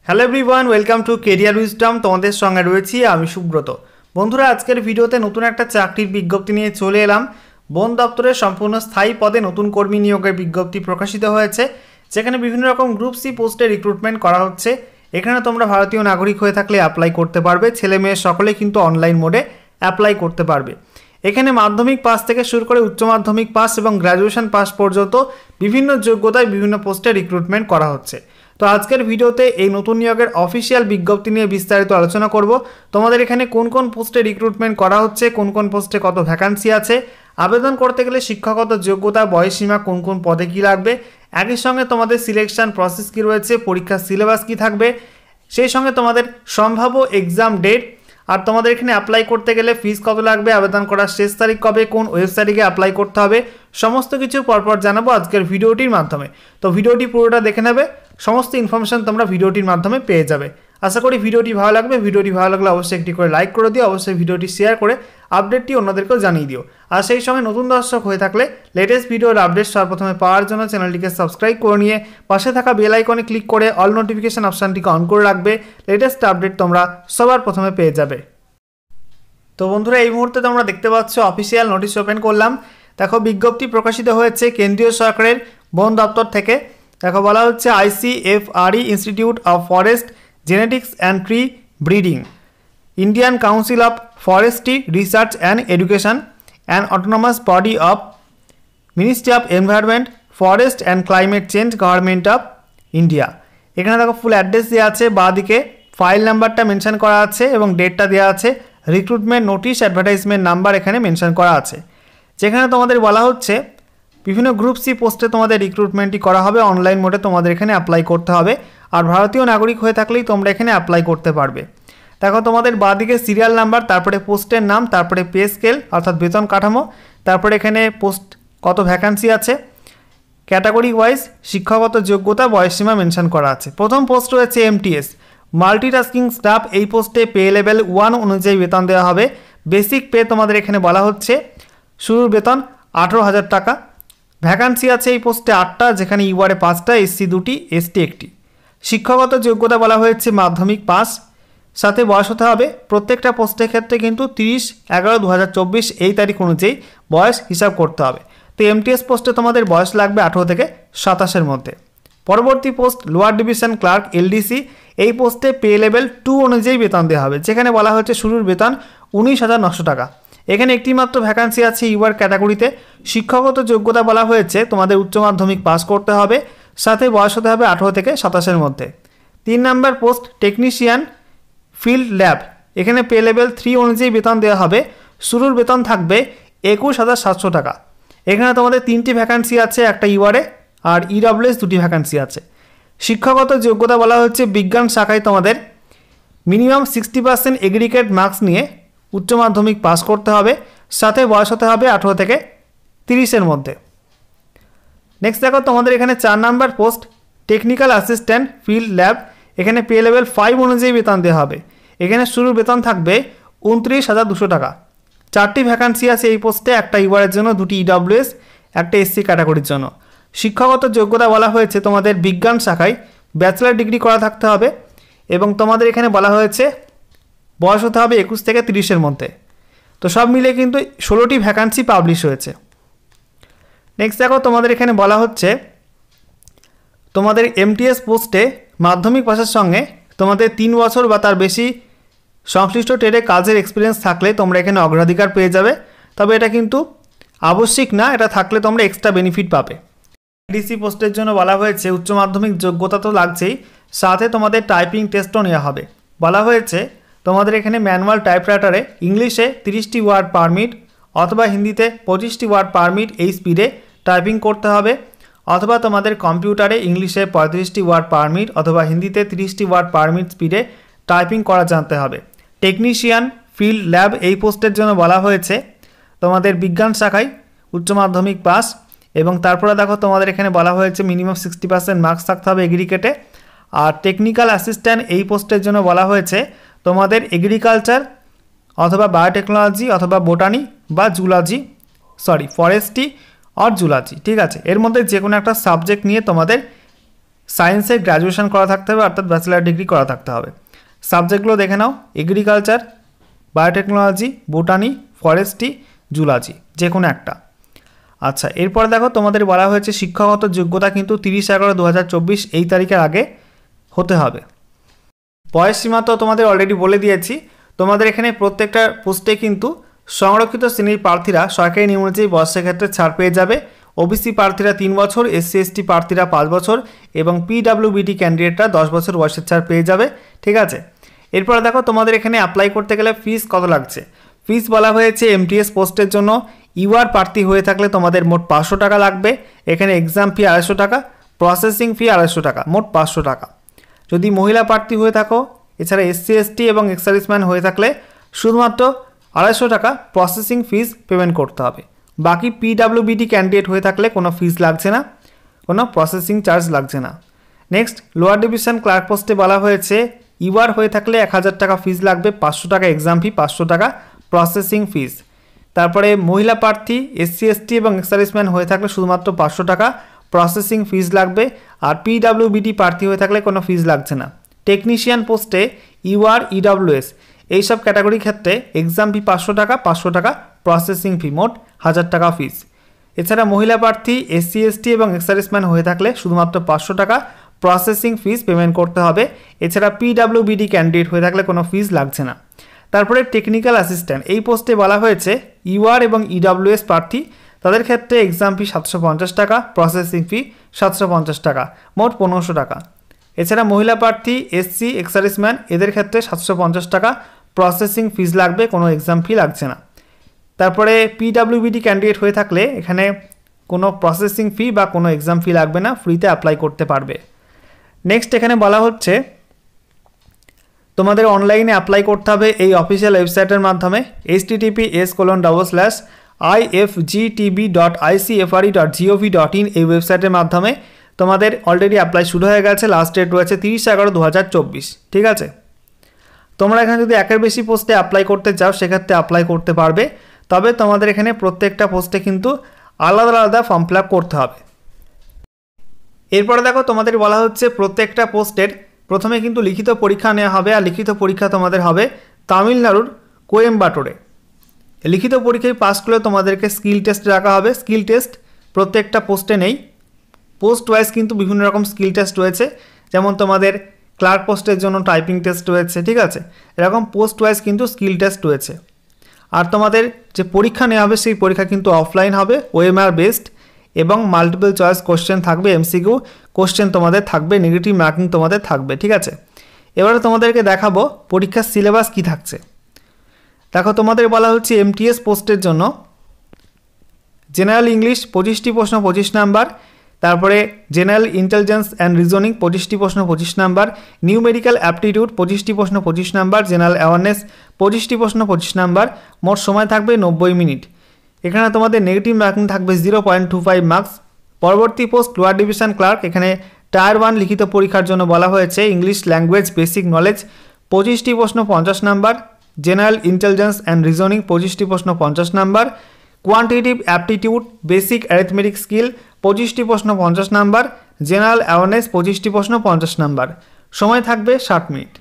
Hello everyone, welcome to career wisdom. তোমাদের সঙ্গে রয়েছি আমি সুব্রত। বন্ধুরা, আজকের ভিডিওতে নতুন একটা চাকরির বিজ্ঞপ্তি নিয়ে চলে এলাম। বন দপ্তরের সম্পূর্ণ স্থায়ী পদে নতুন কর্মী নিয়োগের বিজ্ঞপ্তি প্রকাশিত হয়েছে, যেখানে বিভিন্ন রকম গ্রুপ সি পোস্টে রিক্রুটমেন্ট করা হচ্ছে। এখানে তোমরা ভারতীয় নাগরিক হয়ে থাকলে অ্যাপ্লাই করতে পারবে। ছেলে মেয়ে সকলে কিন্তু অনলাইন মোডে অ্যাপ্লাই করতে পারবে। এখানে মাধ্যমিক পাস থেকে শুরু করে উচ্চ মাধ্যমিক পাস এবং গ্র্যাজুয়েশন পাস পর্যন্ত বিভিন্ন যোগ্যতায় বিভিন্ন পোস্টে রিক্রুটমেন্ট করা হচ্ছে। তো আজকের ভিডিওতে এই নতুন নিয়োগের অফিসিয়াল বিজ্ঞপ্তি নিয়ে বিস্তারিত আলোচনা করব। তোমাদের এখানে কোন কোন পোস্টে রিক্রুটমেন্ট করা হচ্ছে, কোন কোন পোস্টে কত ভ্যাকান্সি আছে, আবেদন করতে গেলে শিক্ষাগত যোগ্যতা, বয়সসীমা, কোন কোন পদে কী লাগবে, একই সঙ্গে তোমাদের সিলেকশন প্রসেস কী রয়েছে, পরীক্ষার সিলেবাস কী থাকবে, সেই সঙ্গে তোমাদের সম্ভাব্য এক্সাম ডেট, আর তোমাদের এখানে অ্যাপ্লাই করতে গেলে ফিস কত লাগবে, আবেদন করার শেষ তারিখ কবে, কোন ওয়েবসাইটে অ্যাপ্লাই করতে হবে, সমস্ত কিছু পরপর জানাবো আজকের ভিডিওটির মাধ্যমে। তো ভিডিওটি পুরোটা দেখে নেবে, সমস্ত ইনফরমেশন তোমরা ভিডিওটির মাধ্যমে পেয়ে যাবে। আশা করি ভিডিওটি ভালো লাগবে। ভিডিওটি ভালো লাগলে অবশ্যই একটি করে লাইক করে দিও, অবশ্যই ভিডিওটি শেয়ার করে আপডেটটি অন্যদেরকেও জানিয়ে দিও। আর সেই সঙ্গে নতুন দর্শক হয়ে থাকলে লেটেস্ট ভিডিওর আপডেট সর্বপ্রথমে পাওয়ার জন্য চ্যানেলটিকে সাবস্ক্রাইব করে নিয়ে পাশে থাকা বেল আইকনে ক্লিক করে অল নোটিফিকেশন অপশানটিকে অন করে রাখবে। লেটেস্ট আপডেট তোমরা সবার প্রথমে পেয়ে যাবে। তো বন্ধুরা, এই মুহূর্তে তোমরা দেখতে পাচ্ছ অফিসিয়াল নোটিশ ওপেন করলাম। দেখো, বিজ্ঞপ্তি প্রকাশিত হয়েছে কেন্দ্রীয় সরকারের বন দপ্তর থেকে। দেখো, বলা হচ্ছে ICFRE institute of forest genetics and tree breeding, Indian council of forestry research and education, and autonomous body of ministry of environment, forest and climate change, government of India. এখানে দেখো ফুল অ্যাড্রেস দেওয়া আছে, বাঁদিকে file নাম্বারটা mention করা আছে এবং ডেটটা দেওয়া আছে। রিক্রুটমেন্ট নোটিশ, অ্যাডভার্টাইজমেন্ট নাম্বার এখানে মেনশন করা আছে। যেখানে তোমাদের বলা হচ্ছে বিভিন্ন গ্রুপ সি পোস্টে তোমাদের রিক্রুটমেন্টটি করা হবে। অনলাইন মোডে তোমাদের এখানে অ্যাপ্লাই করতে হবে, আর ভারতীয় নাগরিক হয়ে থাকলেই তোমরা এখানে অ্যাপ্লাই করতে পারবে। দেখো, তোমাদের বাঁদিকে সিরিয়াল নাম্বার, তারপরে পোস্টের নাম, তারপরে পে স্কেল অর্থাৎ বেতন কাঠামো, তারপরে এখানে পোস্ট কত ভ্যাকান্সি আছে, ক্যাটাগরি ওয়াইজ শিক্ষাগত যোগ্যতা, বয়সসীমা মেনশন করা আছে। প্রথম পোস্ট রয়েছে MTS মাল্টিটাস্কিং স্টাফ। এই পোস্টে পে লেভেল 1 অনুযায়ী বেতন দেওয়া হবে। বেসিক পে তোমাদের এখানে বলা হচ্ছে শুরুর বেতন 18,000 টাকা। ভ্যাকান্সি আছে এই পোস্টে 8টা, যেখানে ইউআরএ 5টা, SC 2টি, ST 1টি। শিক্ষাগত যোগ্যতা বলা হয়েছে মাধ্যমিক পাস, সাথে বয়স হতে হবে। প্রত্যেকটা পোস্টের ক্ষেত্রে কিন্তু 30/11/2024 এই তারিখ অনুযায়ী বয়স হিসাব করতে হবে। তো MTS পোস্টে তোমাদের বয়স লাগবে 18 থেকে 27-এর মধ্যে। পরবর্তী post lower division clerk LDC। এই পোস্টে পে লেভেল 2 অনুযায়ী বেতন দেওয়া হবে, যেখানে বলা হচ্ছে শুরুর বেতন 19,900 টাকা। এখানে একটি মাত্র ভ্যাকান্সি আছে ইউআর ক্যাটাগরিতে। শিক্ষাগত যোগ্যতা বলা হয়েছে তোমাদের উচ্চ মাধ্যমিক পাস করতে হবে, সাথে বয়স হতে হবে 18 থেকে 27-এর মধ্যে। 3 নম্বর পোস্ট টেকনিশিয়ান ফিল্ড ল্যাব। এখানে পে লেভেল 3 অনুযায়ী বেতন দেওয়া হবে। শুরুর বেতন থাকবে 21,700 টাকা। এখানে তোমাদের 3টি ভ্যাকান্সি আছে, একটা ইউআরএ আর EWS 2টি ভ্যাকান্সি আছে। শিক্ষাগত যোগ্যতা বলা হচ্ছে বিজ্ঞান শাখায় তোমাদের মিনিমাম 60% এগ্রিগেট মার্কস নিয়ে উচ্চ মাধ্যমিক পাস করতে হবে, সাথে বয়স হতে হবে 18 থেকে 30-এর মধ্যে। নেক্সট দেখো, তোমাদের এখানে 4 number post technical assistant field lab. এখানে পে লেভেল 5 অনুযায়ী বেতন দেওয়া হবে। এখানে শুরুর বেতন থাকবে 29,200 টাকা। 4টি ভ্যাকান্সি আছে এই পোস্টে, একটা ইউআরের জন্য, 2টি EWS, একটা SC ক্যাটাগরির জন্য। শিক্ষাগত যোগ্যতা বলা হয়েছে তোমাদের বিজ্ঞান শাখায় ব্যাচেলার ডিগ্রি করা থাকতে হবে, এবং তোমাদের এখানে বলা হয়েছে বয়স হতে হবে 21 থেকে 30-এর মধ্যে। তো সব মিলিয়ে কিন্তু 16টি ভ্যাকান্সি পাবলিশ হয়েছে। নেক্সট দেখো, তোমাদের এখানে বলা হচ্ছে তোমাদের MTS পোস্টে মাধ্যমিক পাসের সঙ্গে তোমাদের 3 বছর বা তার বেশি সংশ্লিষ্ট ট্রেডে কাজের এক্সপিরিয়েন্স থাকলে তোমরা এখানে অগ্রাধিকার পেয়ে যাবে। তবে এটা কিন্তু আবশ্যিক না, এটা থাকলে তোমরা এক্সট্রা বেনিফিট পাবে। LDC পোস্টের জন্য বলা হয়েছে উচ্চ মাধ্যমিক যোগ্যতা তো লাগছেই, সাথে তোমাদের টাইপিং টেস্টও নেওয়া হবে। বলা হয়েছে তোমাদের এখানে ম্যানুয়াল টাইপরাইটারে ইংলিশে 30টি ওয়ার্ড পার মিনিট অথবা হিন্দিতে 25টি ওয়ার্ড পার মিনিট এই স্পিডে টাইপিং করতে হবে, অথবা তোমাদের কম্পিউটারে ইংলিশে 35টি ওয়ার্ড পার মিনিট অথবা হিন্দিতে 30টি ওয়ার্ড পার মিনিট স্পিডে টাইপিং করা জানতে হবে। টেকনিশিয়ান ফিল্ড ল্যাব এই পোস্টের জন্য বলা হয়েছে তোমাদের বিজ্ঞান শাখায় উচ্চ মাধ্যমিক পাস, এবং তারপরে দেখো তোমাদের এখানে বলা হয়েছে মিনিমাম 60% মার্কস থাকতে হবে এগ্রিগেটে। আর টেকনিক্যাল অ্যাসিস্ট্যান্ট এই পোস্টের জন্য বলা হয়েছে তোমাদের এগ্রিকালচার অথবা বায়োটেকনোলজি অথবা বোটানি বা জুলজি, ফরেস্ট্রি আর জুলজি, ঠিক আছে, এর মধ্যে যে কোনো একটা সাবজেক্ট নিয়ে তোমাদের সায়েন্সে গ্র্যাজুয়েশন করা থাকতে হবে, অর্থাৎ ব্যাচেলার ডিগ্রি করা থাকতে হবে। সাবজেক্টগুলো দেখে নাও, agriculture, biotechnology, botany, forestry, zoology, যে কোনো একটা। আচ্ছা, এরপর দেখো তোমাদের বলা হয়েছে শিক্ষাগত যোগ্যতা কিন্তু 30/11/2024 এই তারিখের আগে হতে হবে। বয়স সীমা তো তোমাদের অলরেডি বলে দিয়েছি। তোমাদের এখানে প্রত্যেকটা পোস্টে কিন্তু সংরক্ষিত শ্রেণীর প্রার্থীরা সরকারি নিয়ম অনুযায়ী বয়সের ক্ষেত্রে ছাড় পেয়ে যাবে। ওবিসি প্রার্থীরা 3 বছর, এসসি এসটি প্রার্থীরা 5 বছর এবং পিডব্লিউবিডি ক্যান্ডিডেটরা 10 বছর বয়সের ছাড় পেয়ে যাবে। ঠিক আছে, এরপর দেখো তোমাদের এখানে অ্যাপ্লাই করতে গেলে ফিস কত লাগছে। ফিস বলা হয়েছে এমটিএস পোস্টের জন্য ইউআর প্রার্থী হয়ে থাকলে তোমাদের মোট 500 টাকা লাগবে। এখানে এক্সাম ফি 250 টাকা, প্রসেসিং ফি 250 টাকা, মোট 500 টাকা। যদি মহিলা প্রার্থী হয়ে থাকো, এছাড়া এসসি এসটি এবং এক্সার্ভিসম্যান হয়ে থাকলে শুধুমাত্র 250 টাকা প্রসেসিং ফিস পেমেন্ট করতে হবে। বাকি পিডব্লিউবিডি ক্যান্ডিডেট হয়ে থাকলে কোনো ফিস লাগছে না, কোনো প্রসেসিং চার্জ লাগছে না। নেক্সট, লোয়ার ডিভিশন ক্লার্ক পোস্টে বলা হয়েছে ইউআর হয়ে থাকলে 1000 টাকা ফিস লাগবে, 500 টাকা এক্সাম ফি, 500 টাকা প্রসেসিং ফিস। তারপরে মহিলা প্রার্থী এসসি এসটি এবং এক্সার্ভিসম্যান হয়ে থাকলে শুধুমাত্র 500 টাকা প্রসেসিং ফিস লাগবে, আর পিডব্লিউবিডি প্রার্থী হয়ে থাকলে কোনো ফিস লাগছে না। টেকনিশিয়ান পোস্টে ইউআর, ইডব্লিউএস এইসব ক্যাটাগরির ক্ষেত্রে এক্সাম ফি 500 টাকা, 500 টাকা প্রসেসিং ফি, মোট 1000 টাকা ফিস। এছাড়া মহিলা প্রার্থী এসসি এসটি এবং এক্সার্ভিসম্যান হয়ে থাকলে শুধুমাত্র 500 টাকা প্রসেসিং ফিস পেমেন্ট করতে হবে। এছাড়া পিডব্লিউবিডি ক্যান্ডিডেট হয়ে থাকলে কোনো ফিস লাগছে না। তারপরে টেকনিক্যাল অ্যাসিস্ট্যান্ট, এই পোস্টে বলা হয়েছে ইউআর এবং ইডব্লিউএস প্রার্থী, তাদের ক্ষেত্রে এক্সাম ফি 750 টাকা, প্রসেসিং ফি 750 টাকা, মোট 1500 টাকা। এছাড়া মহিলা প্রার্থী এসসি এক্সার্ভিসম্যান এদের ক্ষেত্রে 750 টাকা প্রসেসিং ফিস লাগবে, কোনো এক্সাম ফি লাগছে না। তারপরে পিডব্লিউবিডি ক্যান্ডিডেট হয়ে থাকলে এখানে কোনো প্রসেসিং ফি বা কোনো এক্সাম ফি লাগবে না, ফ্রিতে অ্যাপ্লাই করতে পারবে। নেক্সট, এখানে বলা হচ্ছে তোমাদের অনলাইনে অ্যাপ্লাই করতে হবে এই অফিসিয়াল ওয়েবসাইটের মাধ্যমে https://ifgtb.icfre.gov.in এই ওয়েবসাইটের মাধ্যমে। তোমাদের অলরেডি অ্যাপ্লাই শুরু হয়ে গেছে, লাস্ট ডেট রয়েছে 30/11/2024। ঠিক আছে, তোমরা এখানে যদি একের বেশি পোস্টে অ্যাপ্লাই করতে চাও সেক্ষেত্রে অ্যাপ্লাই করতে পারবে, তবে তোমাদের এখানে প্রত্যেকটা পোস্টে কিন্তু আলাদা আলাদা ফর্ম ফিল আপ করতে হবে। এরপরে দেখো তোমাদের বলা হচ্ছে প্রত্যেকটা পোস্টের প্রথমে কিন্তু লিখিত পরীক্ষা নেওয়া হবে, আর লিখিত পরীক্ষা তোমাদের হবে তামিলনাড়ুর কোয়েম্বাটোরে। লিখিত পরীক্ষায় পাস করলে তোমাদেরকে স্কিল টেস্ট রাখা হবে। স্কিল টেস্ট প্রত্যেকটা পোস্টে নেই, পোস্ট ওয়াইজ কিন্তু বিভিন্ন রকম স্কিল টেস্ট রয়েছে, যেমন তোমাদের ক্লার্ক পোস্টের জন্য টাইপিং টেস্ট রয়েছে। ঠিক আছে, এরকম পোস্ট ওয়াইজ কিন্তু স্কিল টেস্ট রয়েছে। আর তোমাদের যে পরীক্ষা নেওয়া হবে সেই পরীক্ষা কিন্তু অফলাইন হবে, ওএমআর বেসড, এবং মাল্টিপল চয়েস কোশ্চেন থাকবে, এমসিকিউ কোশ্চেন তোমাদের থাকবে, নেগেটিভ মার্কিং তোমাদের থাকবে। ঠিক আছে, এবারে তোমাদেরকে দেখাবো পরীক্ষার সিলেবাস কি থাকছে। দেখো তোমাদের বলা হচ্ছে এমটিএস পোস্টের জন্য জেনারেল ইংলিশ 25টি প্রশ্ন 25 নাম্বার, তারপরে জেনারেল ইন্টেলিজেন্স অ্যান্ড রিজনিং 25টি প্রশ্ন 25 নাম্বার, নিউমেরিক্যাল অ্যাপটিটিউড 25টি প্রশ্ন 25 নাম্বার, জেনারেল অ্যাওয়ারনেস 25টি প্রশ্ন 25 নাম্বার, মোট সময় থাকবে 90 মিনিট। এখানে তোমাদের নেগেটিভ মার্কিং থাকবে 0.25 মার্কস। পরবর্তী পোস্ট লোয়ার ডিভিশন ক্লার্ক, এখানে টায়ার 1 লিখিত পরীক্ষার জন্য বলা হয়েছে ইংলিশ ল্যাঙ্গুয়েজ বেসিক নলেজ 25টি প্রশ্ন 50 number, general intelligence and reasoning 25টি প্রশ্ন 50 number, quantitative aptitude basic arithmetic skill 25টি প্রশ্ন 50 নাম্বার, জেনারেল অ্যাওয়ারনেস 25টি প্রশ্ন 50 নাম্বার, সময় থাকবে 60 মিনিট।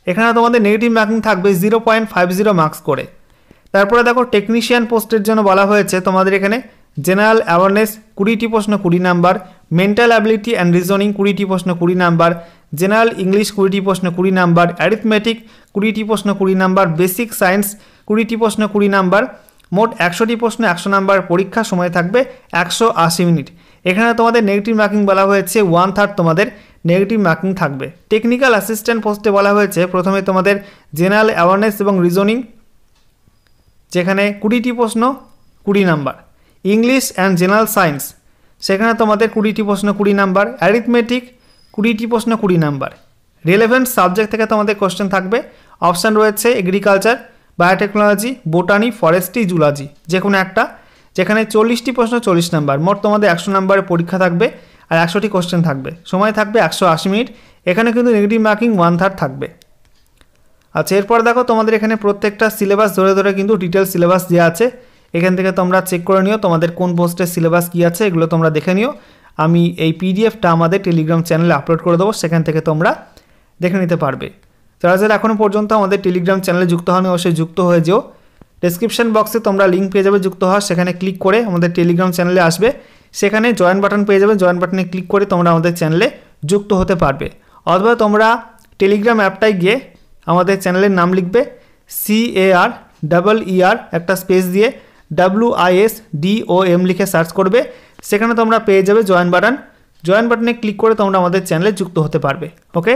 এখানে তোমাদের নেগেটিভ মার্কিং থাকবে 0.50 মার্কস করে। তারপরে দেখো টেকনিশিয়ান পোস্টের জন্য বলা হয়েছে তোমাদের এখানে জেনারেল অ্যাওয়ারনেস 20টি প্রশ্ন 20 number, mental ability and reasoning 20টি প্রশ্ন 20 নাম্বার, জেনারেল ইংলিশ 20টি প্রশ্ন 20 নাম্বার, অ্যারিথমেটিক 20টি প্রশ্ন 20 নাম্বার, বেসিক সায়েন্স 20টি প্রশ্ন 20 নাম্বার, মোট 100টি প্রশ্ন 100 নাম্বার। পরীক্ষা সময় থাকবে 180 মিনিট। এখানে তোমাদের নেগেটিভ মার্কিং বলা হয়েছে 1/3 তোমাদের নেগেটিভ মার্কিং থাকবে। টেকনিক্যাল অ্যাসিস্ট্যান্ট পোস্টে বলা হয়েছে প্রথমে তোমাদের জেনারেল অ্যাওয়ারনেস এবং রিজনিং, যেখানে 20টি প্রশ্ন 20 number, English and general science সেখানে তোমাদের 20টি প্রশ্ন 20 নাম্বার, অ্যারিথমেটিক 20টি প্রশ্ন 20 নাম্বার। রিলেভেন্ট সাবজেক্ট থেকে তোমাদের কোশ্চেন থাকবে, অপশান রয়েছে agriculture, biotechnology, botany, forestry, zoology, যে কোনো একটা, যেখানে 40টি প্রশ্ন 40 নাম্বার। মোট তোমাদের 100 নাম্বারের পরীক্ষা থাকবে আর 100টি কোশ্চেন থাকবে, সময় থাকবে 180 মিনিট। এখানে কিন্তু নেগেটিভ মার্কিং 1/3 থাকবে। আচ্ছা, এরপর দেখো তোমাদের এখানে প্রত্যেকটা সিলেবাস ধরে ধরে কিন্তু ডিটেলস সিলেবাস দেওয়া আছে, এখান থেকে তোমরা চেক করে নিও তোমাদের কোন পোস্টের সিলেবাস কী আছে, এগুলো তোমরা দেখে নিও। আমি এই পিডিএফটা আমাদের টেলিগ্রাম চ্যানেলে আপলোড করে দেবো, সেখান থেকে তোমরা দেখে নিতে পারবে। যারা যারা এখনও পর্যন্ত আমাদের টেলিগ্রাম চ্যানেলে যুক্ত হওনি অবশ্যই যুক্ত হয়ে যেও। ডেসক্রিপশন বক্সে তোমরা লিঙ্ক পেয়ে যাবে যুক্ত হওয়ার, সেখানে ক্লিক করে আমাদের টেলিগ্রাম চ্যানেলে আসবে, সেখানে জয়েন বাটন পেয়ে যাবে, জয়েন বাটনে ক্লিক করে তোমরা আমাদের চ্যানেলে যুক্ত হতে পারবে। অথবা তোমরা টেলিগ্রাম অ্যাপটায় গিয়ে আমাদের চ্যানেলের নাম লিখবে CAREER একটা স্পেস দিয়ে WISDOM লিখে সার্চ করবে, সেখানে তোমরা পেয়ে যাবে জয়েন বাটন। জয়েন বাটনে ক্লিক করে তোমরা আমাদের চ্যানেলে যুক্ত হতে পারবে। ওকে,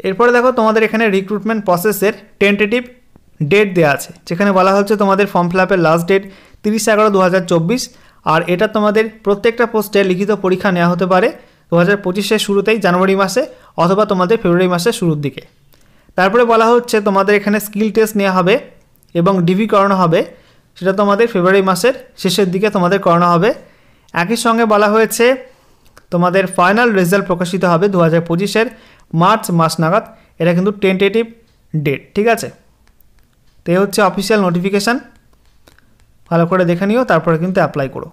এরপরে দেখো তোমাদের এখানে রিক্রুটমেন্ট প্রসেসের টেন্টেটিভ ডেট দেওয়া আছে, যেখানে বলা হচ্ছে তোমাদের ফর্ম ফিল আপের লাস্ট ডেট 30/11/2024। আর এটা তোমাদের প্রত্যেকটা পোস্টে লিখিত পরীক্ষা নেওয়া হতে পারে 2025-এর শুরুতেই, জানুয়ারি মাসে অথবা তোমাদের ফেব্রুয়ারি মাসের শুরুর দিকে। তারপরে বলা হচ্ছে তোমাদের এখানে স্কিল টেস্ট নেওয়া হবে এবং ডিভি করানো হবে, সেটা তোমাদের ফেব্রুয়ারি মাসের শেষের দিকে তোমাদের করানো হবে। একই সঙ্গে বলা হয়েছে তোমাদের ফাইনাল রেজাল্ট প্রকাশিত হবে 2025-এর মার্চ মাস নাগাদ। এটা কিন্তু টেন্টেটিভ ডেট, ঠিক আছে। তো এই হচ্ছে অফিসিয়াল নোটিফিকেশান, ভালো করে দেখে নিও, তারপরে কিন্তু অ্যাপ্লাই করো।